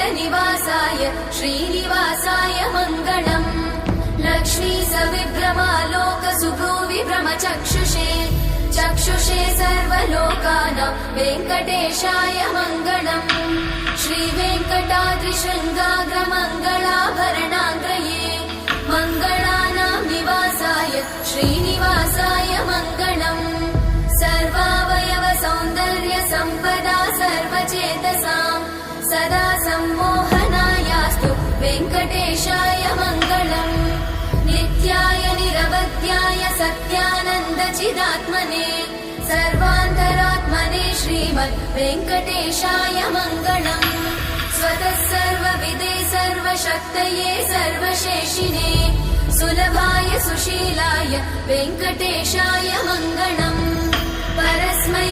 वैकुण्ठनिवासाय श्रीनिवासाय मङ्गलम् लक्ष्मी सविभ्रमालोकसुभ्रूविभ्रमचक्षुषे चक्षुषे सर्वलोकानां वेङ्कटेशाय मङ्गलम् श्रीवेङ्कटाद्रिशृङ्गाग्रमङ्गलाभरणाङ्गये मङ्गलानां निवासाय श्रीनिवासाय मङ्गलम् सर्वावयव सौन्दर्य सम्पदा सर्वचेतसां सदा सम्मोहनायास्तु वेङ्कटेशाय मङ्गलम् नित्याय निरवध्याय सत्यानन्दचिदात्मने सर्वान्तरात्मने श्रीमद् वेङ्कटेशाय मङ्गलम् स्वतः सर्वविदे सर्वशक्तये सर्वशेषिने सुलभाय सुशीलाय वेङ्कटेशाय मङ्गलम् परस्मै